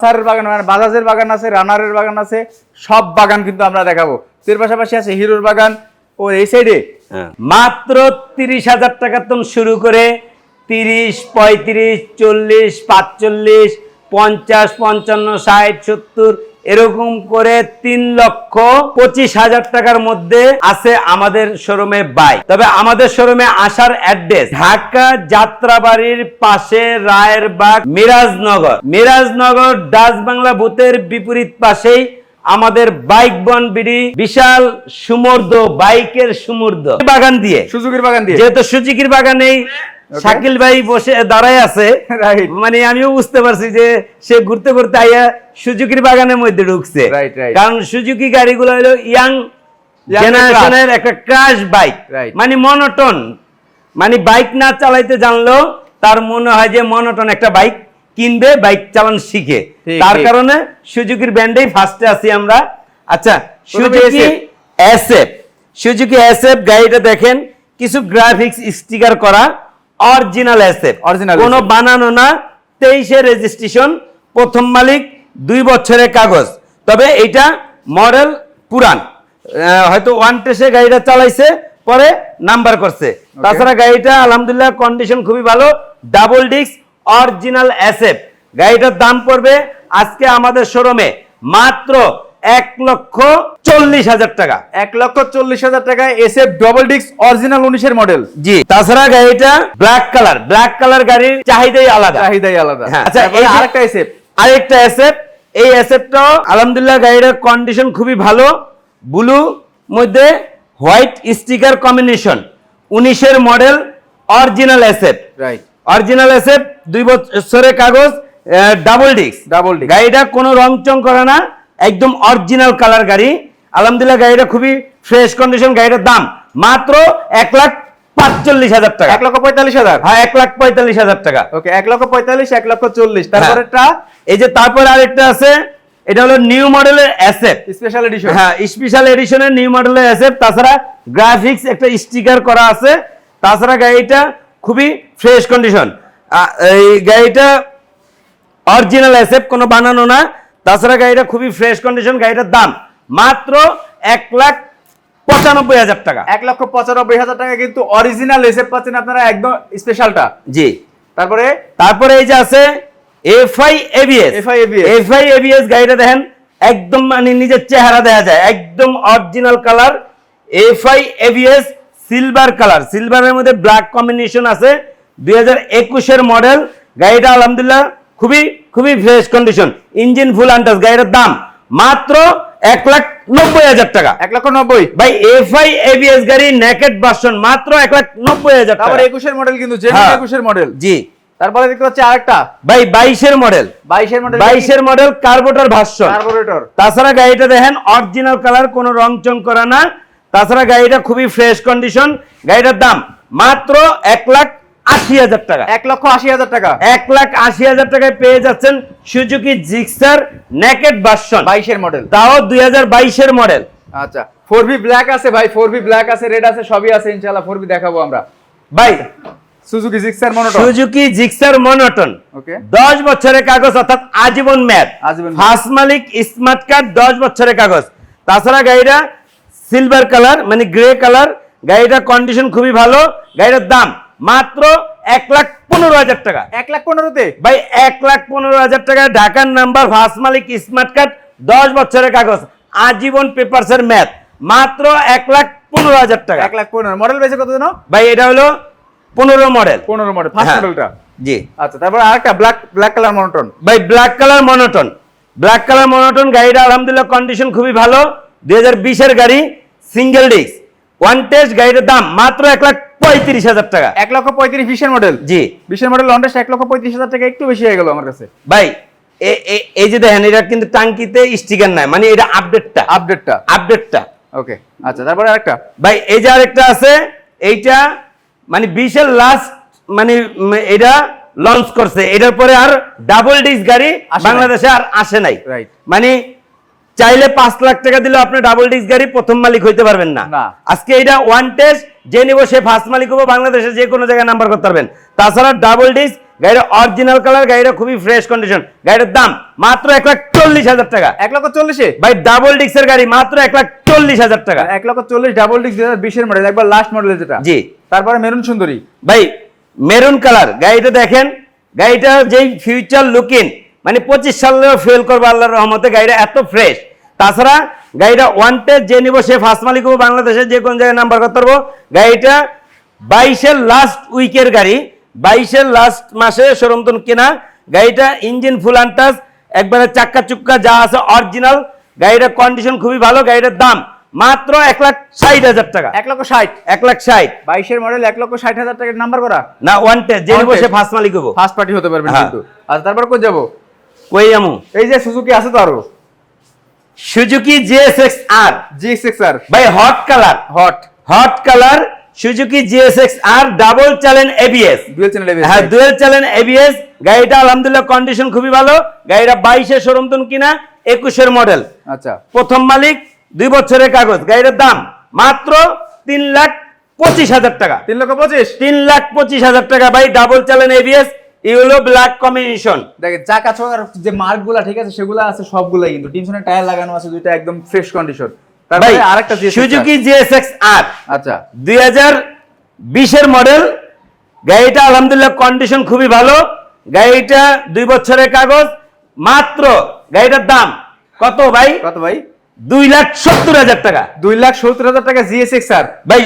সারের বাগান মানে বাজাজের বাগান আছে, রানারের বাগান আছে, সব বাগান কিন্তু আমরা দেখাবো। এর পাশাপাশি আছে হিরোর বাগান ও এই সাইডে মাত্র 30,000 টাকা থেকে শুরু করে 30, 35, 40, 45, 50, 55, 60, 70 এরকম করে 3,25,000 টাকার মধ্যে আছে আমাদের শোরুমে বাইক। তবে আমাদের শোরুমে আসার অ্যাড্রেস ঢাকা যাত্রাবাড়ির পাশে রায়েরবাগ মিরাজনগর ডাচ বাংলা বুথের বিপরীত পাশেই আমাদের বাইক বন বিডি বিশাল সুমর্দ বাইকের সুমর্দ বাগান দিয়ে সুজুকির বাগান দিয়ে, যেহেতু সুজুকির বাগানেই শাকিল ভাই বসে দাঁড়ায় আছে, মানে আমিও বুঝতে পারছি যে সে ঘুরতে ঘুরতে আইয়া সুজুকির বাগানের মধ্যে ঢুকছে। কারণ সুজুকি গাড়িগুলো হলো ইয়াং জেনারেশনের একটা ক্রাশ বাইক, মানে মনোটন, মানে বাইক না চালাইতে জানলেও তার মনে হয় যে মনোটন একটা বাইক কিনবে, বাইক চালান শিখে। তার কারণে সুজুকির ব্র্যান্ডেই ফার্স্টে আছি আমরা। আচ্ছা, সুজুকি এসএফ গাড়িটা দেখেন, কিছু গ্রাফিক্স স্টিকার করা, অরিজিনাল এসএফ, কোনো বানানো না, 23-এর রেজিস্ট্রেশন, প্রথম মালিক, 2 বছরের কাগজ। তবে এটা মডেল পুরান, হয়তো 1 টেস্টে গাড়িটা চালাইছে, পরে নাম্বার করছে। তাছাড়া গাড়িটা আলহামদুলিল্লাহ কন্ডিশন খুবই ভালো, ডাবল ডিস্ক অরিজিনাল এসএফ। গাড়িটার দাম পড়বে আজকে আমাদের শোরুমে মাত্র 1,40,000 টাকা। 1,40,000 টাকায় এসএফ ডাবল ডিস্ক অরিজিনাল 19-এর মডেল। জি, তাছাড়া গাড়িটা ব্ল্যাক কালার গাড়ির চাহিদাই আলাদা। আচ্ছা, এই আরেকটা এসএফ, এই এসএফটাও আলহামদুলিল্লাহ গাড়িটার কন্ডিশন খুবই ভালো, ব্লু মধ্যে হোয়াইট স্টিকার কম্বিনেশন, 19-এর model, original SF. Original SF, 2 বছরের কাগজ, ডাবল ডিস্ক। গাড়িটা কোনো রং চং করে না, একদম অরিজিনাল কালার গাড়ি। আলহামদুলিল্লাহ গাড়িটা খুবই ফ্রেশ কন্ডিশন। গাড়িটার দাম মাত্র 1,45,000 টাকা। 1,45,000? হ্যাঁ, 1,45,000 টাকা। ওকে, 1,45,000, 1,40,000। তারপরেরটা, এই যে তারপর আরেকটা আছে, এটা হলো নিউ মডেলের এসএফ স্পেশাল এডিশন। হ্যাঁ, স্পেশাল এডিশনের নিউ মডেলের এসএফ। তাছাড়া গ্রাফিক্স একটা স্টিকার করা আছে। তাছাড়া গাড়িটা খুবই ফ্রেশ কন্ডিশন। এই গাড়িটা অরিজিনাল এসএফ, কোনো বানানো না। তাছাড়া গাড়িটা খুবই ফ্রেশ কন্ডিশন। গাড়িটার দাম মাত্র 1,95,000 টাকা। 1,95,000 টাকা কিন্তু অরিজিনাল এসএফ পাচ্ছেন আপনারা, একদম স্পেশালটা। জি, তারপরে এই যে আছে এফআই এবিএস গাড়িটা দেখেন, একদম মানে নিজের চেহারা দেখা যায়, একদম original colour. FI ABS silver colour, সিলভারের মধ্যে ব্ল্যাক কম্বিনেশন আছে, 2021-এর মডেল। গাড়িটা আলহামদুলিল্লাহ খুবই ফ্রেশ কন্ডিশন, ইঞ্জিন ফুল আনটাচ। গাড়িটার দাম মাত্র 1,90,000 টাকা। 1,90,000 ভাই, এফআই এবিএস গাড়ি নেকেড ভার্সন মাত্র 1,90,000 টাকা। তারপর 21-এর মডেল, কিন্তু জেনুইন 21-এর মডেল। জি, তারপরে দেখতে পাচ্ছি আরেকটা ভাই 22-এর মডেল কার্বোরেটর ভার্সন। তাছাড়া গাড়িটা দেখেন অরিজিনাল কালার, কোনো রং চং করা না। তাছাড়া গাড়িটা খুবই ফ্রেশ কন্ডিশন। গাড়িটার দাম মাত্র 1,80,000 টাকা। 1,80,000 টাকা। 1,80,000 টাকায় পেয়ে যাচ্ছেন সুজুকি জিক্সার নেকেড ভার্সন, 22-এর মডেল, তাও 2022-এর মডেল। আচ্ছা, 4V ব্ল্যাক আছে ভাই, 4V ব্ল্যাক আছে, রেড আছে, সবই আছে। ইনশাআল্লাহ 4V দেখাবো আমরা ভাই। সুজুকি জিক্সার মনোটন, ওকে, 10 বছরের কাগজ, অর্থাৎ আজীবন মেয়াদ। ফার্স্ট মালিক, স্মার্ট কার্ড, 10 বছরের কাগজ। তাছাড়া গাড়িটা সিলভার কালার, মানে গ্রে কালার। গাড়িটা কন্ডিশন খুবই ভালো। গাড়িটার দাম মাত্র 1,15,000 টাকা। 1,15,000-তে ভাই, 1,15,000 টাকা, ঢাকার নাম্বার, ফার্স্ট মালিক, স্মার্ট কার্ড, 10 বছরের কাগজ, আজীবন পেপারসের মেয়াদ, মাত্র 1,15,000 টাকা। 1,15,000 মডেল বেশি কত জানো ভাই? এটা হলো 15 মডেল, ফার্স্ট মডেলটা। জি। আচ্ছা, তারপর আরেকটা ব্ল্যাক কালার মনোটন। ভাই, ব্ল্যাক কালার মনোটন গাড়িটা আলহামদুলিল্লাহ কন্ডিশন খুবই ভালো, 2020-এর গাড়ি, সিঙ্গেল ডিস্ক, 1 টেস্ট। গাড়িটার দাম মাত্র 1,35,000 টাকা। 1,35,000 20-এর মডেল। জি, 20-এর মডেল 1 টেস্ট, 1,35,000 টাকা একটু বেশি হয়ে গেল আমার কাছে ভাই। এই যে দেখেন, এটা কিন্তু টাঙ্কিতে স্টিকার নাই, মানে এটা আপডেটটা। ওকে, আচ্ছা, তারপরে আরেকটা ভাই, এই যে আরেকটা আছে, এইটা মানে 20-এর লাস্ট, মানে এটা লঞ্চ করছে। এটার পরে আর ডাবল ডিস্ক গাড়ি বাংলাদেশে আর আসে নাই। মানে চাইলে 5 লাখ টাকা দিলে আপনি ডাবল ডিস্ক গাড়ি প্রথম মালিক হইতে পারবেন না। আজকে এটা 1 টেস্ট, যে নিব সে ফার্স্ট মালিক হবো, বাংলাদেশে যে কোনো জায়গায় নাম্বার করতে পারবেন। তাছাড়া ডাবল ডিস্ক গাড়িটা অরিজিনাল কালার, গাড়িটা খুবই ফ্রেশ কন্ডিশন। গাড়িটার দাম মাত্র 1,40,000 টাকা। 1,40,000 ভাই ডাবল ডিক্সের গাড়ি মাত্র 1,40,000 টাকা। 1,40,000 ডাবল ডিস্ক 2020 মডেল, একবার লাস্ট মডেল যেটা। জি। তারপরে মেরুন সুন্দরী ভাই মেরুন কালার গাড়িটা দেখেন, গাড়িটা যেই ফিউচার লুকিং, মানে 25 সালেও ফেল করবে আল্লাহর রহমতে। গাড়িটা এত ফ্রেশ। তাছাড়া গাড়িটা ওয়ান্টেড যে নিব সে ফার্স্ট মালিক হবো, বাংলাদেশের যে কোন জায়গায় নাম্বার করতে পারবো। গাড়িটা 22-এর লাস্ট উইকের গাড়ি, 22-এর লাস্ট মাসে শোরুম তুন কেনা গাড়িটা। ইঞ্জিন ফুল আনটাচ, একবারে চাক্কা চুক্কা যা আছে অরিজিনাল। গাড়িটার কন্ডিশন খুবই ভালো। গাড়িটার দাম মাত্র 1,60,000 টাকা। 1,60,000 1,60,000 22-এর মডেল 1,60,000 টাকার নাম্বার করা না, ওয়ান্টেড যে নিব সে ফার্স্ট মালিক হবো, ফার্স্ট পার্টি হতে পারবেন হ্যাঁ। কিন্তু। আচ্ছা তারপর কই যাব? কই আমু? এই যে সুজুকি আছে তো আরো, সুজুকি GSX-R GSX-R ভাই hot colour, hot colour Suzuki GSX-R double channel ABS, dual channel ABS। হ্যাঁ ডুয়াল চ্যানেল ABS। গাড়িটা আলহামদুলিল্লাহ কন্ডিশন খুবই ভালো। গাড়িটা 22-এর শোরুম তুন কিনা, 21-এর মডেল, আচ্ছা প্রথম মালিক, 2 বছরের কাগজ। গাড়িটার দাম মাত্র 3,25,000 টাকা। 3,25,000 3,25,000 টাকা ভাই, double channel ABS, yellow black combination. দেখেন চাকা ছোকার যে মার্ক গুলা ঠিক আছে সেগুলো আছে সবগুলাই, কিন্তু টিমসনের টায়ার লাগানো আছে দুইটা একদম ফ্রেশ কন্ডিশন। ভাই তারপরে আরেকটা সুজুকি GSX-R আচ্ছা 2020-এর মডেল। গাড়িটা আলহামদুলিল্লাহ কন্ডিশন খুবই ভালো। গাড়িটা 2 বছরের কাগজ। মাত্র গাড়িটার দাম কত ভাই? কত ভাই? 2,70,000 টাকা। 2,70,000 টাকা GSX-R ভাই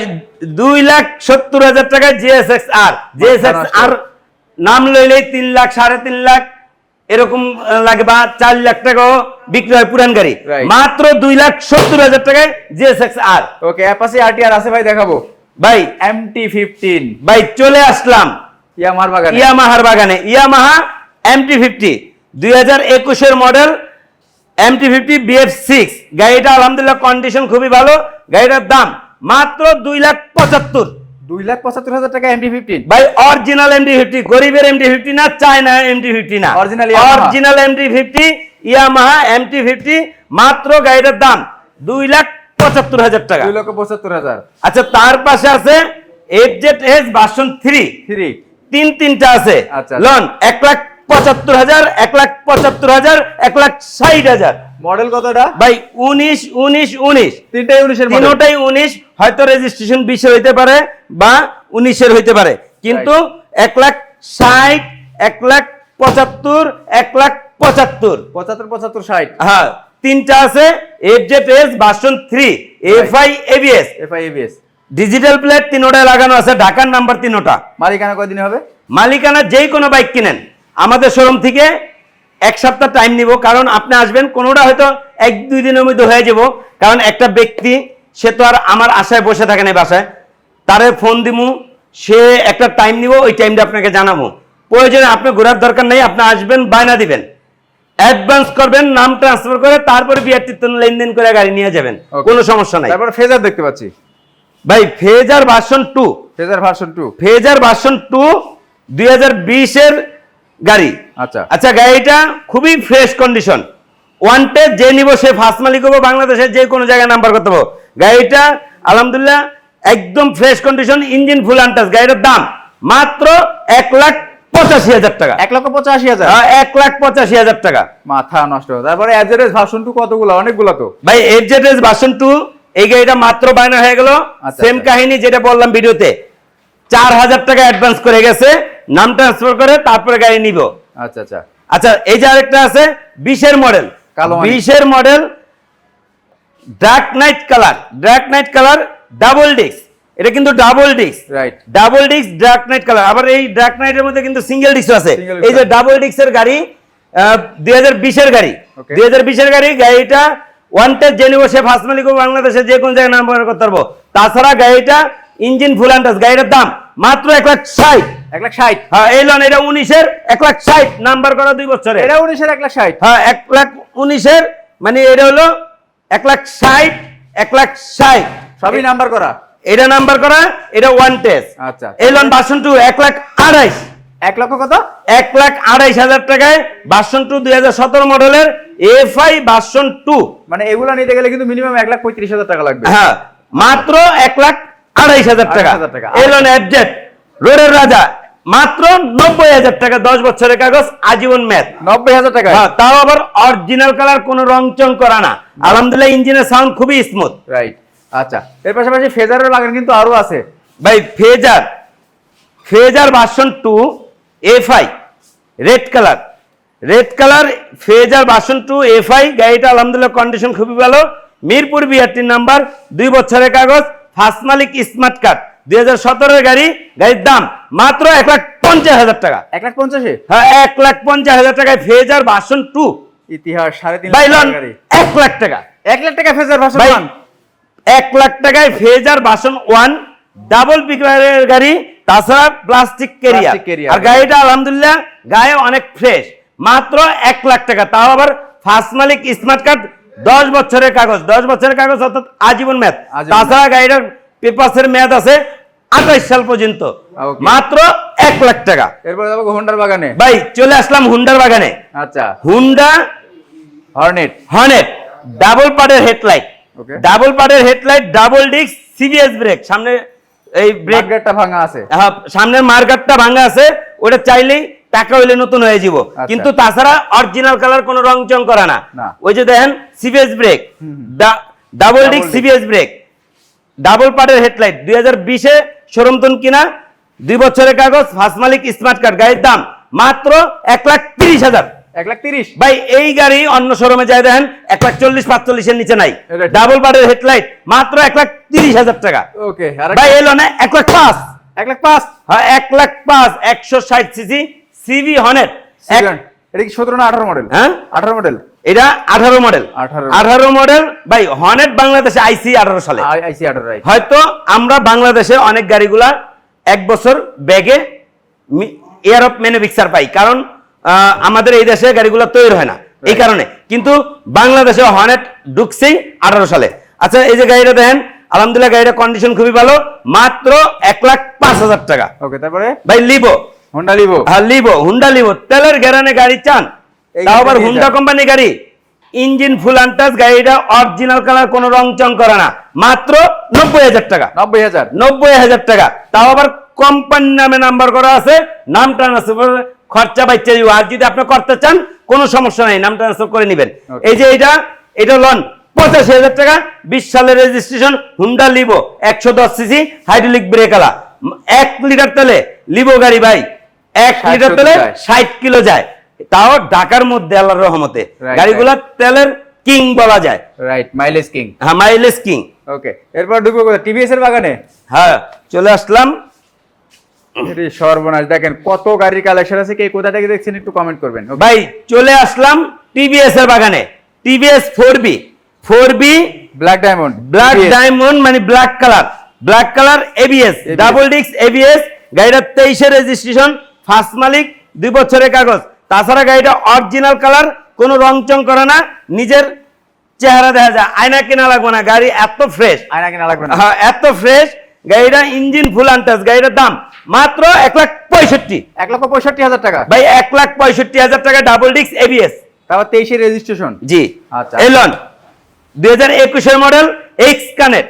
2,70,000 টাকা GSX-R নাম লইলেই 3 লাখ 3.5 লাখ এরকম লাগে, বা 4 লাখ টাকাও বিক্রি হয় পুরান গাড়ি। Right. মাত্র 2,70,000 টাকায় GSX-R। ওকে অ্যাপাচি RTR আছে ভাই, দেখাবো ভাই MT-15 ভাই চলে আসলাম ইয়ামাহার বাগানে। ইয়ামাহার বাগানে। ইয়ামাহা MT-50 2021-এর মডেল, MT-50 BF6। গাড়িটা আলহামদুলিল্লাহ কন্ডিশন খুবই ভালো। গাড়িটার দাম মাত্র 2,75,000। 2,75,000 টাকা MT-15 ভাই অরিজিনাল MT-50, গরিবের MT-50 না, চায়না MT-50 না, Original Yamaha। Original MT-50 Yamaha MT-50। মাত্র গাড়িটার দাম 2,75,000 টাকা। 2,75,000 আচ্ছা তার পাশে আছে FZS ভার্সন 3, তিনটা আছে। আচ্ছা। লোন 1,75,000, 1,75,000, 1,60,000। মডেল কতটা ভাই 19, তিনটাই 19-এর মডেল। তিনটাই 19, হয়তো রেজিস্ট্রেশন 20-এর হইতে পারে বা 19-এর হইতে পারে, কিন্তু 1,60,000, 1,75,000, 1,75,000। 75, 60 হ্যাঁ তিনটা আছে। FZS version 3 FI ABS, FI-ABS digital plate, তিনোটায় লাগানো আছে, ঢাকার নাম্বার তিনোটা। মালিকানা কয়দিন হবে? মালিকানা যেই কোনো বাইক কিনেন আমাদের শোরুম থেকে 1 সপ্তাহ টাইম নিব, কারণ আপনি আসবেন কোনোটা হয়তো 1-2 দিনের মধ্যে হয়ে যাব। কারণ একটা ব্যক্তি সে তো আর আমার আশায় বসে থাকে না বাসায়, তারে ফোন দিমু, সে একটা টাইম নিব, ওই টাইমটা আপনাকে জানাবো। প্রয়োজনে আপনি ঘোরার দরকার নেই, আপনি আসবেন, বায়না দিবেন, অ্যাডভান্স করবেন, নাম ট্রান্সফার করে তারপরে বিআরটিতে লেনদেন করে গাড়ি নিয়ে যাবেন, কোনো সমস্যা নাই। তারপর ফেজার দেখতে পাচ্ছি ভাই phasor version 2, phasor version 2 phasor version 2 2020-এর গাড়ি। আচ্ছা আচ্ছা গাড়িটা খুবই ফ্রেশ কন্ডিশন। ওয়ান্টেড যে নিব সে ফার্স্ট মালিক হবো, বাংলাদেশের যে কোনো জায়গায় নাম্বার করতে পারবো। গাড়িটা আলহামদুলিল্লাহ একদম ফ্রেশ কন্ডিশন, ইঞ্জিন ফুল আনটাচ। গাড়িটার দাম মাত্র 1,85,000 টাকা। 1,85,000 1,85,000 টাকা। মাথা নষ্ট। তারপরে FZS ভার্সন 2 কতগুলো? অনেকগুলো তো ভাই FZS ভার্সন 2 এই গাড়িটা মাত্র বায়না হয়ে গেল। আচ্ছা, সেম আচ্ছা। কাহিনী যেটা বললাম ভিডিওতে, 4,000 টাকা অ্যাডভান্স করে গেছে, নাম ট্রান্সফার করে তারপরে গাড়ি নিব। আচ্ছা আচ্ছা আচ্ছা এই যে আরেকটা আছে 20-এর মডেল, কালো মানিক। 20-এর model dark knight colour double disc. এটা কিন্তু double disc, right double disc dark knight colour. আবার এই ডার্ক নাইটের মধ্যে কিন্তু সিঙ্গেল ডিস্ক আছে। Single disc এই যে আছে। ডাবল ডিস্কের গাড়ি 2020-এর গাড়ি, Okay. 2020-এর গাড়ি। গাড়িটা ওয়ান্টেড জেনে বসে ফার্স্ট মালিক বাংলাদেশে যে কোন জায়গায় নাম্বার করতে পারবো। তাছাড়া গাড়িটা ইঞ্জিন ফুল আনটাচ। গাড়িটার দাম মাত্র 1,60,000। 1,60,000 হ্যাঁ এই লোন এটা 19-এর 1,60,000 নাম্বার করা 2 বছরে। এটা 19-এর 1,60,000 হ্যাঁ 1,19,000 মানে এটা হলো 1,60,000, 1,60,000 সবই নাম্বার করা। এটা নাম্বার করা, এটা ওয়ান টেস্ট। আচ্ছা এই লোন ভার্সন 2 1,28,000। 1 লক্ষ কত? 1,28,000 টাকায় ভার্সন 2 2017 মডেলের FI ভার্সন 2। মানে এগুলো নিতে গেলে কিন্তু মিনিমাম 1,35,000 টাকা লাগবে। হ্যাঁ মাত্র 1,28,000 টাকা। 28,000 টাকা। এই লোন FZ রোডের রাজা মাত্র 90,000 টাকা, 10 বছরের কাগজ, আজীবন ম্যাথ। 90,000 টাকা, তাও আবার অরিজিনাল কালার, কোনো রং চং করা না। আলহামদুলিল্লাহ ইঞ্জিনের সাউন্ড খুবই স্মুথ। রাইট। আচ্ছা, এর পাশাপাশি ফেজারের বাগান কিন্তু আরো আছে ভাই। Phasor version 2 FI red colour phasor version 2 FI গাড়িটা আলহামদুলিল্লাহ কন্ডিশন খুবই ভালো। মিরপুর বিআরটির নাম্বার, 2 বছরের কাগজ, ফার্স্ট মালিক, স্মার্ট কার্ড, 2017 এর গাড়ির দাম মাত্র 1,50,000 টাকা। 1,50,000? হ্যাঁ, 1,50,000 টাকায় ফেজার ভার্সন 2। ইতিহাস 3.5 ভাই লাখ লন গাড়ি। 1 লাখ টাকা। 1 লাখ টাকা ফেজার ভার্সন ভাই 1। 1 লাখ টাকায় ফেজার ভার্সন 1 ডাবল পিকআপের গাড়ি, তাছাড়া প্লাস্টিক carrier। ক্যারিয়ার। আর গাড়িটা আলহামদুলিল্লাহ গায়ে অনেক ফ্রেশ, মাত্র 1 লাখ টাকা। তাও আবার ফার্স্ট মালিক, স্মার্ট কার্ড, 10 বছরের কাগজ, 10 বছরের কাগজ অর্থাৎ আজীবন মেয়াদ। তাছাড়া গাড়িটার পেপারসের মেয়াদ আছে 28 সাল পর্যন্ত। মাত্র 1 লাখ টাকা। এরপর যাবো হোন্ডার বাগানে। ভাই চলে আসলাম হুন্ডার বাগানে। আচ্ছা, হুন্ডা হর্নেট ডাবল পার্টের হেডলাইট, ডাবল পার্টের headlight, double disc, CBS brake, সামনে এই ব্রেকটা ভাঙা আছে, হ্যাঁ সামনের মার্কারটা ভাঙা আছে, ওটা চাইলেই টাকা হইলে নতুন হয়ে যাব। কিন্তু তাছাড়া অরিজিনাল কালার, কোনো রং চং করা না। ওই যে দেখেন CBS brake, double disc CBS brake, double পার্টের হেডলাইট, 2020-এ শোরুমতন কিনা, 2 বছরের কাগজ, ফার্স্ট মালিক, স্মার্ট কার্ড। গাড়ির দাম মাত্র 1,30,000। 1,30,000? ভাই এই গাড়ি অন্য শোরুমে যায় দেখেন 1,40,45 এর নিচে নাই। ডাবল পার্টের হেডলাইট মাত্র 1,30,000 টাকা। ওকে, ভাই এলো না 1,05,000। 1,05,000? হ্যাঁ 1,05,000, 160 সিসি সিভি হর্নেট। এটা কি 17 না 18 মডেল? হ্যাঁ 18 মডেল। এটা 18 মডেল। 18 মডেল। ভাই হর্নেট বাংলাদেশে আইসি 18 সালে। আইসি 18, রাইট। হয়তো আমরা বাংলাদেশে অনেক গাড়িগুলা 1 বছর ব্যাগে এয়ার অফ ম্যানুফ্যাকচার পাই, কারণ আমাদের এই দেশে গাড়িগুলো তৈরি হয় না, এই কারণে। কিন্তু বাংলাদেশে হর্নেট ঢুকছেই 18 সালে। আচ্ছা, এই যে গাড়িটা দেখেন আলহামদুলিল্লাহ গাড়িটা কন্ডিশন খুবই ভালো, মাত্র 1,05,000 টাকা। ওকে, তারপরে ভাই হোন্ডা লিভো। হ্যাঁ হুন্ডা লিভো, তেলের গ্যারানে গাড়ি চান, তাও আবার হুন্ডা কোম্পানি গাড়ি, ইঞ্জিন ফুল আনটাচ, গাড়িটা অরিজিনাল কালার, কোনো রং চং করা না, মাত্র 90,000 টাকা। 90,000 টাকা, তাও আবার কোম্পানির নামে নাম্বার করা আছে, নাম ট্রান্সফার খরচা বাচ্চা দিব। আর যদি আপনি করতে চান কোনো সমস্যা নাই, নাম ট্রান্সফার করে নেবেন। এই যে এটা লন 85,000 টাকা, 20 সালের registration, Honda Livo, 110 CC hydraulic ব্রেকওয়ালা, 1 লিটার তেলে লিভো গাড়ি ভাই, 1 লিটার তেলে 60 কিলো যায়, তাও ঢাকার মধ্যে আল্লাহর রহমতে। গাড়িগুলা তেলের কিং বলা যায়, রাইট, মাইলেজ কিং। হ্যাঁ মাইলেজ কিং। ওকে, এরপর ঢুকবো টিভিএস এর বাগানে। হ্যাঁ চলে আসলাম। সর্বনাশ, দেখেন কত গাড়ির কালেকশন আছে, কে কোথা থেকে দেখছেন একটু কমেন্ট করবেন। ভাই চলে আসলাম টিভিএস এর বাগানে। টিভিএস 4B ব্ল্যাক ডায়মন্ড, মানে black colour ABS, double disc ABS, গাড়িটা 23-এর রেজিস্ট্রেশন, ফার্স্ট মালিক, 2 বছরের কাগজ। তাছাড়া গাড়িটা অরিজিনাল কালার, কোনো রং চং করে না, নিজের চেহারা দেখা যায়, আয়না কেনা লাগবে না, গাড়ি এত ফ্রেশ, আয়না কেনা লাগবে না, হ্যাঁ এত ফ্রেশ। গাড়িটা ইঞ্জিন ফুল আনটাচ, গাড়িটার দাম মাত্র 1,65,000 টাকা। ভাই 1,65,000 টাকা, ডাবল ডিস্ক এবিএস, তারপর 23-এর রেজিস্ট্রেশন। জি। আচ্ছা, এলন 2021-এর মডেল, এক্স কানেক্ট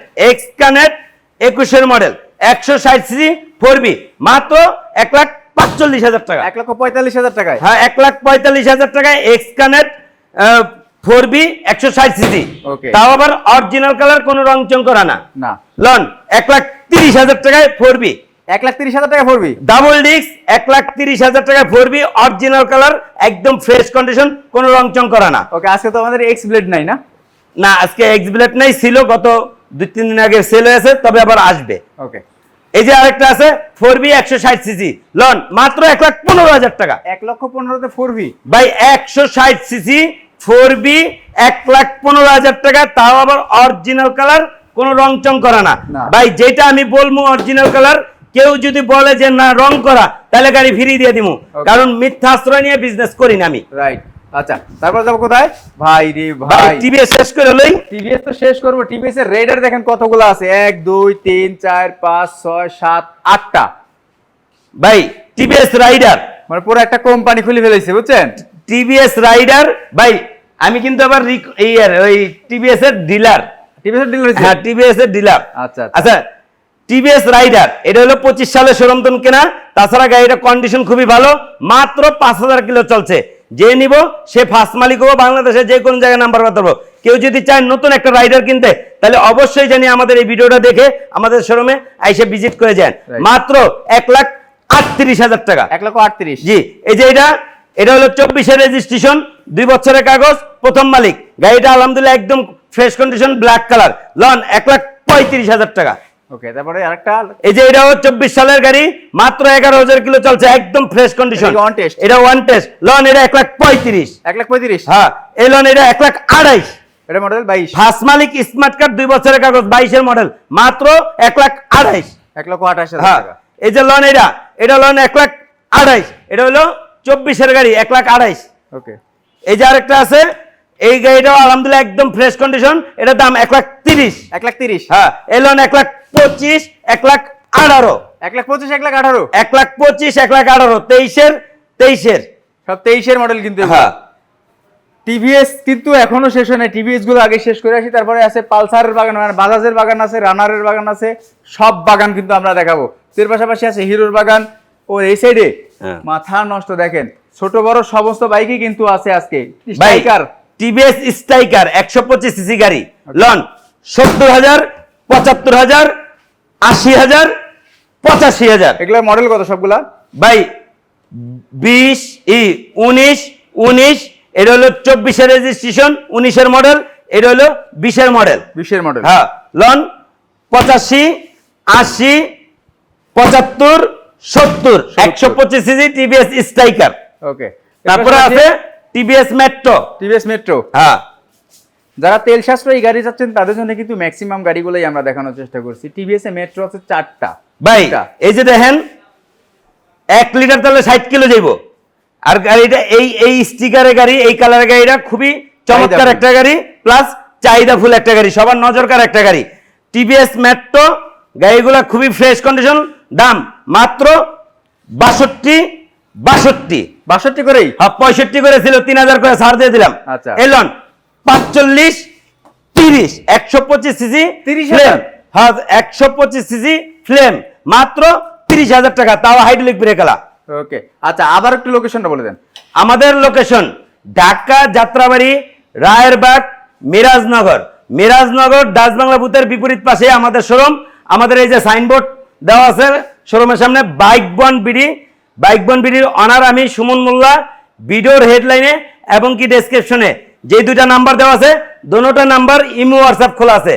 21-এর মডেল, 160 সিসি 4B, মাত্র 1,45,000 টাকা। 1,45,000 টাকায়? হ্যাঁ 1,45,000 টাকায় এক্স কানেক্ট 4B 160 সিসি, তাও আবার অরিজিনাল কালার, কোনো রং চং করা না। লন 1,30,000 টাকায় 4B। 1,30,000 টাকা 4B ডাবল ডিস্ক, 1,30,000 টাকা 4B, অরিজিনাল কালার, একদম ফ্রেশ কন্ডিশন, কোনো রং চং করা না। ওকে, আজকে তো আমাদের এক্স ব্লেড নাই না? না, আজকে এক্স ব্লেড নাই, ছিল গত 2-3 দিন আগে সেল হয়েছে, তবে আবার আসবে। ওকে, এই যে আরেকটা আছে 4B 160 সিসি, লন মাত্র 1,15,000 টাকা। 1,15,000 4B ভাই 160 সিসি 4B 1,15,000 টাকা, তাও আবার অরিজিনাল কালার, কোনো রং চং করা না। ভাই যেটা আমি বলবো অরিজিনাল কালার, কেউ যদি বলে যে না রং করা, তাহলে গাড়ি ফিরিয়ে দিয়ে দিমু, কারণ মিথ্যা আশ্রয় নিয়ে বিজনেস করি না আমি। রাইট। আচ্ছা, তারপর যাব কোথায়? ভাই রে ভাই, টিভিএস শেষ করে লই। টিভিএস তো শেষ করব। টিভিএস এর রেডার দেখেন কতগুলো আছে, 1 2 3 4 5 6 7 8টা। ভাই টিভিএস রাইডার, মানে পুরো একটা কোম্পানি খুলে ফেলেছে, বুঝছেন? টিভিএস রাইডার। ভাই আমি কিন্তু আবার ওই টিভিএস এর ডিলার। টিভিএস এর ডিলার? হ্যাঁ টিভিএস এর ডিলার। আচ্ছা আচ্ছা, টিভিএস রাইডার, এটা হলো 25 সালে শোরুমতন কেনা। তাছাড়া গাড়িটা কন্ডিশন খুবই ভালো, মাত্র 5000 কিলো চলছে। যে নিব সে ফার্স্ট মালিক হবো, বাংলাদেশের যে কোনো জায়গায় নাম্বার করতে পারবো। কেউ যদি চায় নতুন একটা রাইডার কিনতে, তাহলে অবশ্যই জানি আমাদের এই ভিডিওটা দেখে আমাদের শোরুমে আইসে ভিজিট করে যান। মাত্র 1,38,000 টাকা। 1,38,000। জি, এই যে এটা হলো 24-এর রেজিস্ট্রেশন, 2 বছরের কাগজ, প্রথম মালিক। গাড়িটা আলহামদুলিল্লাহ একদম fresh condition, black colour. Loan 1,35,000 টাকা। ওকে, তারপরে আরেকটা, এই যে এটাও 24 সালের গাড়ি, মাত্র 11,000 কিলো চলছে, একদম ফ্রেশ কন্ডিশন। এটা ওয়ান টেস্ট। লন এটা 1,35,000। 1,35,000। হ্যাঁ, এই লন এটা 1,28,000। এটা মডেল 22। ফার্স্ট মালিক, স্মার্ট কার্ড, 2 বছরের কাগজ, 22-এর মডেল, মাত্র 1,28,000। 1,28,000 হ্যাঁ, টাকা। এই যে লন এটা লন 1,28,000। এটা হলো 24-এর গাড়ি, 1,28,000। ওকে, এই যে আরেকটা আছে, এই গাড়িটাও আলহামদুলিল্লাহ একদম ফ্রেশ কন্ডিশন, এটার দাম 1,30,000। 1,30,000। হ্যাঁ, এই লন 1,25,000, 1,18,000। 1,25,000, 1,18,000। 1,25,000, 1,18,000, 23-এর সব 23-এর মডেল কিন্তু। হ্যাঁ, টিভিএস কিন্তু এখনো শেষ হয় না, টিভিএস গুলো আগে শেষ করে আসি। তারপরে আছে পালসারের বাগান, মানে বাজাজের বাগান আছে, রানারের বাগান আছে, সব বাগান কিন্তু আমরা দেখাবো। এর পাশাপাশি আছে হিরোর বাগান। ও এই সাইডে মাথা নষ্ট, দেখেন ছোট বড় সমস্ত বাইকই কিন্তু আছে আজকে। স্ট্রাইকার, টিভিএস স্ট্রাইকার 125 সিসি গাড়ি, লন 70,000, 75,000, 80,000, 85,000। এগুলোর মডেল কত সবগুলা? ভাই 19, এটা হলো 24-এর রেজিস্ট্রেশন, 19-এর মডেল। এটা হলো 20-এর মডেল। 20-এর মডেল। হ্যাঁ, লন 85, 80, 75, 70, 125 সিসি টিভিএস স্ট্রাইকার। ওকে, তারপরে আছে টিভিএস মেট্রো। TVS metro. হ্যাঁ, যারা তেল সাশ্রয়ী গাড়ি চাচ্ছেন তাদের জন্য কিন্তু ম্যাক্সিমাম গাড়িগুলোই আমরা দেখানোর চেষ্টা করছি। টিভিএস এ মেট্রো আছে 4টা। ভাই এই যে দেখেন, 1 লিটার তাহলে 60 কিলো যাইব। আর গাড়িটা এই স্টিকারের গাড়ি, এই কালারের গাড়িটা খুবই চমৎকার একটা গাড়ি, প্লাস চাহিদা ফুল একটা গাড়ি, সবার নজরকার একটা গাড়ি। টিভিএস মেট্রো গাড়িগুলো খুবই ফ্রেশ কন্ডিশন। দাম মাত্র 62 করেই। হ্যাঁ, 65 করে ছিল, 3,000 করে ছাড় দিয়ে দিলাম। আচ্ছা, এলন 45, 30, 125 সিসি 30,000। হ্যাঁ, 125 সিসি ফ্লেম, মাত্র 30,000 টাকা, তাও হাইড্রোলিক ব্রেকওয়ালা। ওকে, আচ্ছা, আবার একটু লোকেশনটা বলে দেন। আমাদের লোকেশন ঢাকা যাত্রাবাড়ি, রায়েরবাগ, মিরাজনগর ডাচ বাংলা বুথের বিপরীত পাশে আমাদের শোরুম। আমাদের এই যে সাইনবোর্ড দেওয়া আছে শোরুমের সামনে, বাইক বন বিডির অনার আমি সুমন মোল্লা। ভিডিওর হেডলাইনে এবং কি ডেসক্রিপশনে যে 2টা নাম্বার দেওয়া আছে, দোনোটা নাম্বার ইমো হোয়াটসঅ্যাপ খোলা আছে,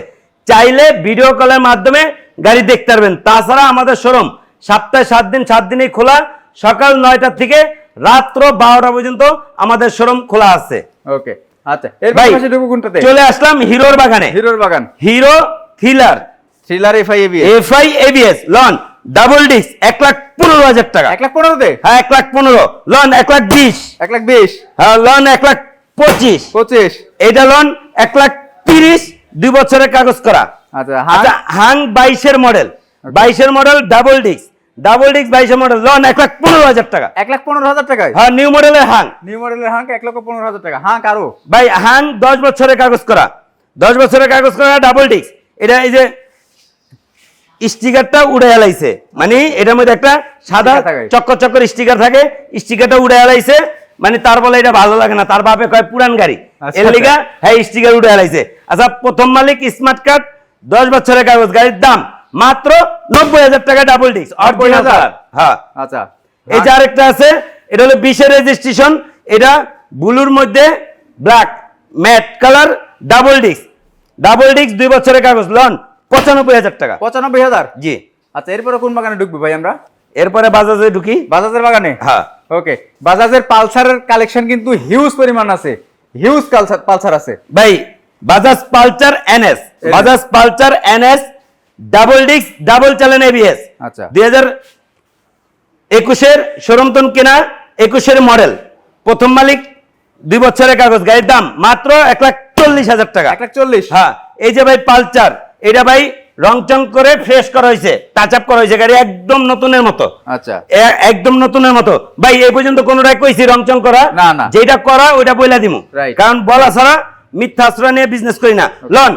চাইলে ভিডিও কলের মাধ্যমে গাড়ি দেখতে পারবেন। তাছাড়া আমাদের শোরুম সপ্তাহে 7 দিন 7 দিনই খোলা, সকাল 9টা থেকে রাত্র 12টা পর্যন্ত আমাদের শোরুম খোলা আছে। ওকে, আচ্ছা, এর পাশে ঢুকবো কোনটাতে? চলে আসলাম হিরোর বাগানে। হিরোর বাগান, Hero thriller FI ABS loan double disc 1,15,000 টাকা। 1,15,000 হ্যাঁ, 1,15,000। লন 1,20,000। 1,20,000। হ্যাঁ, লন 1,25,000। এটা লন 1,30,000, 2 বছরের কাগজ করা। আচ্ছা, হাং 22-এর মডেল, 22-এর মডেল ডাবল ডিস্ক 22-এর মডেল, লন 1,15,000 টাকা। 1,15,000 টাকায়? হ্যাঁ, নিউ মডেলের হাং। নিউ মডেলের হাং 1,15,000 টাকা। হাং আরো ভাই, হাং 10 বছরের কাগজ করা, 10 বছরের কাগজ করা, ডাবল ডিস্ক। এটা এই যে স্টিকারটা উড়ে এলাইছে, মানে এটার মধ্যে একটা সাদা চক্কর স্টিকার থাকে, স্টিকারটা উড়ে এলাইছে, মানে তার বলে এটা ভালো লাগে না, তার বাপে কয় পুরান গাড়ি, এর লিগা হ্যাঁ স্টিকার উড়ে এলাইছে। আচ্ছা, প্রথম মালিক, স্মার্ট কার্ড, 10 বছরের কাগজ, গাড়ির দাম মাত্র 90,000 টাকা, ডাবল ডিস্ক, অরিজিনাল কালার। হ্যাঁ, আচ্ছা, এই যে আরেকটা আছে, এটা হলো 20-এর রেজিস্ট্রেশন, এটা ব্লুর মধ্যে black matte colour, double disk 2 বছরের কাগজ, লন 95,000 টাকা। 95,000? জি। আচ্ছা, এরপরে কোন বাগানে ঢুকবো ভাই আমরা? এরপরে বাজাজে ঢুকি। বাজাজের বাগানে? হ্যাঁ। ওকে, বাজাজের পালসারের কালেকশন কিন্তু হিউজ পরিমাণ আছে, হিউজ পালসার আছে ভাই। Bajaj Pulsar NS double disc, double channel ABS. আচ্ছা, 2021-এর শোরুমতন কেনা, 21-এর মডেল, প্রথম মালিক, 2 বছরের কাগজ, গাড়ির দাম মাত্র 1,40,000 টাকা। 1,40,000? হ্যাঁ। এই যে ভাই পালসার, এটা ভাই রংচং করে ফ্রেশ করা হয়েছে, টাচ আপ করা হয়েছে, গাড়ি একদম নতুনের মতো। আচ্ছা, একদম নতুনের মতো ভাই। এই পর্যন্ত কোনোটাই কইছি রংচং করা না, যেটা করা ওইটা বইলা দিমু, কারণ বলা ছাড়া মিথ্যা আশ্রয় নিয়ে বিজনেস করি না। লন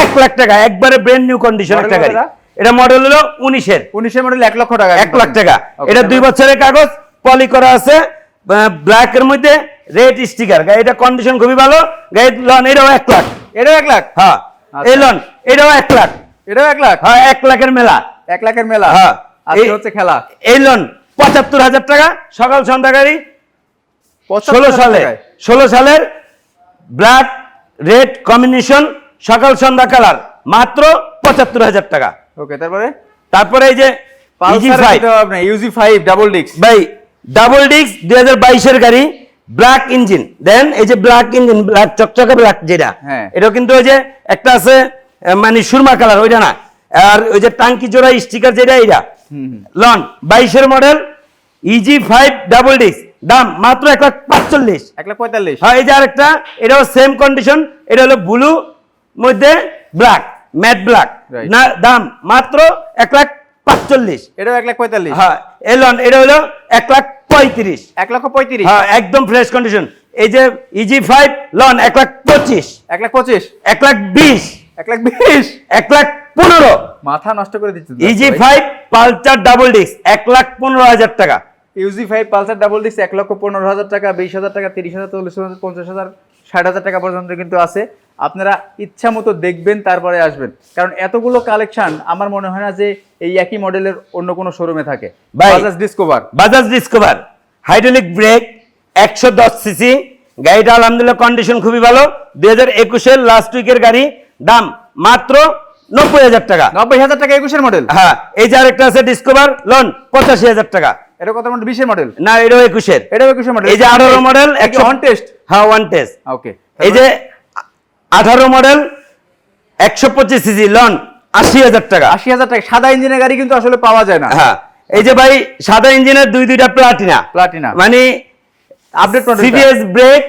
1,00,000 টাকা, একবারে ব্র্যান্ড নিউ কন্ডিশন একটা গাড়ি। এটা মডেল হলো 19-এর 19 মডেল 1 লক্ষ টাকা 1 লাখ টাকা। Okay, এটা 2 তারপর? বছরের কাগজ, পলি করা আছে, ব্ল্যাক এর মধ্যে রেড স্টিকার। গাড়িটা কন্ডিশন খুবই ভালো। গাড়ির লোন এটাও 1 লাখ। এটাও 1 লাখ? হ্যাঁ আচ্ছা। এই লোন এটাও 1 লাখ। এটাও 1 লাখ? হ্যাঁ 1 লাখের মেলা। 1 লাখের মেলা? হ্যাঁ আজকে হচ্ছে খেলা। এই লোন 75,000 টাকা, সকাল সন্ধ্যা গাড়ি। 75,000 16 সালের ব্ল্যাক রেড কম্বিনেশন, সকাল সন্ধ্যা কালার, মাত্র 75,000 টাকা। ওকে, তারপরে তারপরে এই যে পালসার আপনি UG5 ডাবল ডিস্ক ভাই, ডাবল ডিস্ক 2022 এর গাড়ি, ব্ল্যাক ইঞ্জিন। দেন এই যে ব্ল্যাক ইঞ্জিন, ব্ল্যাক চকচকে ব্ল্যাক যেটা, হ্যাঁ। এটা কিন্তু ওই যে একটা আছে মানে সুরমা কালার, ওইটা না। আর ওই যে টাঙ্কি জোড়া স্টিকার যেটা, এইটা লন 22 এর মডেল EG5 ডাবল ডিস্ক, দাম মাত্র 1,45,000। 1,45,000? হ্যাঁ এই যে আরেকটা, এটাও সেম কন্ডিশন, এটা হলো ব্লু মধ্যে ব্ল্যাক, ম্যাট ব্ল্যাক, Right. না দাম মাত্র 1,45,000। এটাও 1,45,000? হ্যাঁ এলন এটা হলো 1,35,000। 1,35,000? হ্যাঁ একদম ফ্রেশ কন্ডিশন। এই যে EG5 লন 1,25,000, 1,25,000? 1,20,000, 1,20,000? 1,15,000। মাথা নষ্ট করে দিচ্ছেন। EG5 পালসার ডাবল ডিস্ক 1,15,000 টাকা। UG5 পালসার ডাবল ডিস্ক 1,15,000 টাকা, 20,000 টাকা, 30,000, 40,000, 50,000, 60,000 টাকা পর্যন্ত কিন্তু আছে। আপনারা ইচ্ছা মতো দেখবেন, তারপরে আসবেন, কারণ এতগুলো কালেকশন আমার মনে হয় না যে এই একই মডেলের অন্য কোনো শোরুমে থাকে। ভাই, Bajaj discover, Bajaj discover hydraulic break 110 CC, গাড়িটা আলহামদুলিল্লাহ কন্ডিশন খুবই ভালো। 2021 এর লাস্ট উইকের গাড়ি, দাম মাত্র 90,000 টাকা। 90,000 টাকা 21 এর মডেল? হ্যাঁ এই যে আরেকটা আছে ডিসকভার লোন 85,000 টাকা। এটা কত মডেল? 20 এর মডেল? না এটাও 21 এর। এটাও 21 এর মডেল? এই যে 18 মডেল অন টেস্ট? হ্যাঁ ওয়ান টেস্ট। ওকে, এই যে 18 মডেল 125 সিসি লোন 80,000 টাকা। 80,000 টাকা? সাদা ইঞ্জিনের গাড়ি কিন্তু আসলে পাওয়া যায় না। হ্যাঁ এই যে ভাই সাদা ইঞ্জিনের দুইটা প্লাটিনা, প্লাটিনা মানে update model, CBS brake,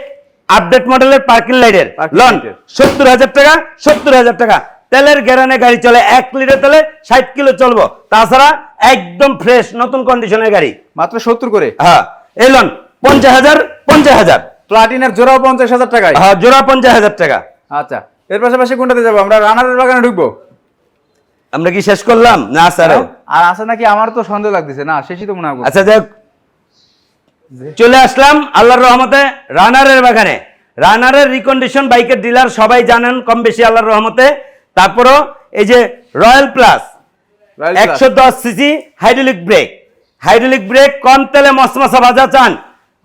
update মডেলের পার্কিং লাইটের Parking লোন light এর। 70,000 টাকা। 70,000 টাকা তেলের গ্যারানে গাড়ি চলে, 1 লিটার তেলে 60 কিলো চলবো। তাছাড়া একদম ফ্রেশ নতুন কন্ডিশনের গাড়ি, মাত্র 70 করে? হ্যাঁ এই লোন 50,000। প্লাটিনার জোড়াও 50,000 টাকায়? হ্যাঁ জোড়া 50,000 টাকা। আচ্ছা, এর পাশাপাশি কোনটাতে যাবো আমরা? রানারের বাগানে ঢুকবো? আমরা কি শেষ করলাম না স্যার? আর আছে নাকি? আমার তো সন্দেহ লাগতেছে। না, শেষই তো মনে হয়। আচ্ছা যাক, চলে আসলাম আল্লাহর রহমতে রানারের বাগানে। রানারের রিকন্ডিশন বাইকের ডিলার সবাই জানেন কম বেশি আল্লাহর রহমতে। তারপরও এই যে royal plus 110 CC hydraulic brake, hydraulic brake কম তেলে মসমসা ভাজা চান,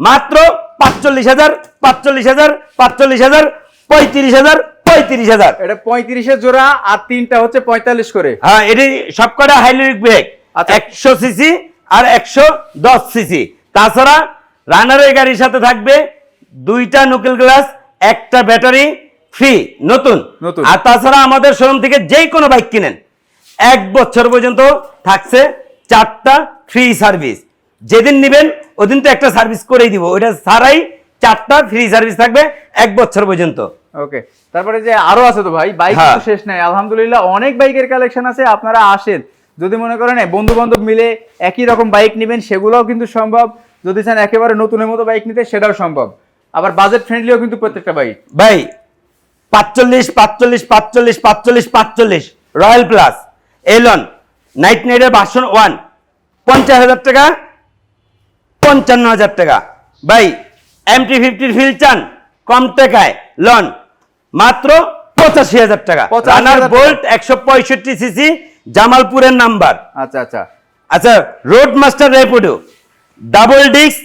মাত্র 45,000, 45,000, 45,000, 35,000, 35,000। এটা 35 এর জোড়া, আর তিনটা হচ্ছে 45 করে। হ্যাঁ এটি সবকটা হাইড্রোলিক ব্রেক, আচ্ছা। 100 সিসি আর 110 সিসি। তাছাড়া রানারের গাড়ির সাথে থাকবে 2টা নুকেল গ্লাস, একটা ব্যাটারি ফ্রি নতুন। আর তাছাড়া আমাদের শোরুম থেকে যেই কোনো বাইক কিনেন 1 বছর পর্যন্ত থাকছে 4টা ফ্রি সার্ভিস। যেদিন নেবেন ওদিন তো একটা সার্ভিস করেই দিব, ওইটা ছাড়াই 4টা ফ্রি সার্ভিস থাকবে 1 বছর পর্যন্ত। ওকে, তারপরে যে আরো আছে তো ভাই, বাইক তো শেষ নাই আলহামদুলিল্লাহ, অনেক বাইকের কালেকশন আছে। আপনারা আসেন, যদি মনে করেন বন্ধু বান্ধব মিলে একই রকম বাইক নেবেন সেগুলোও কিন্তু সম্ভব। যদি চান একেবারে নতুনের মতো বাইক নিতে সেটাও সম্ভব। আবার বাজেট ফ্রেন্ডলিও কিন্তু প্রত্যেকটা বাইক। ভাই 45, 45, 45, 45, 45 রয়্যাল প্লাস এলন নাইট নাইটের ভার্সন 1 50,000 টাকা, 55,000 টাকা। ভাই MT-50 ফিল চান কম টাকায় লন মাত্র 85,000 টাকা। রানার বোল্ট 165 সিসি জামালপুরের নাম্বার। আচ্ছা আচ্ছা আচ্ছা রোড মাস্টার রেপুডো ডাবল ডিস্ক।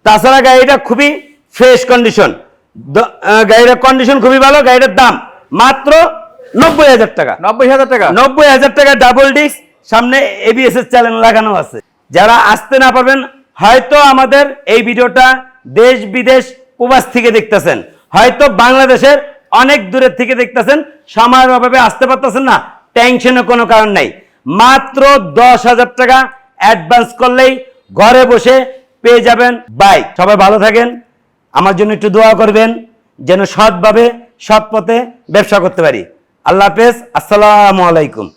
তাছাড়া গাড়িটা খুবই ফ্রেশ কন্ডিশন, গাড়িটার কন্ডিশন খুবই ভালো। গাড়িটার দাম মাত্র 90,000 টাকা। 90,000 টাকা? 90,000 টাকা ডাবল ডিস্ক, সামনে ABS এর চ্যানেল লাগানো আছে। যারা আসতে না পারবেন, হয়তো আমাদের এই ভিডিওটা দেশ বিদেশ প্রবাস থেকে দেখতেছেন, হয়তো বাংলাদেশের অনেক দূরের থেকে দেখতেছেন, সময়ের অভাবে আসতে পারতেছেন না, টেনশনের কোনো কারণ নাই। মাত্র 10,000 টাকা অ্যাডভান্স করলেই ঘরে বসে পেয়ে যাবেন বাইক। সবাই ভালো থাকেন, আমার জন্য একটু দোয়া করবেন যেন সৎভাবে সৎ পথে ব্যবসা করতে পারি। আল্লাহ হাফেজ, আসসালামু আলাইকুম।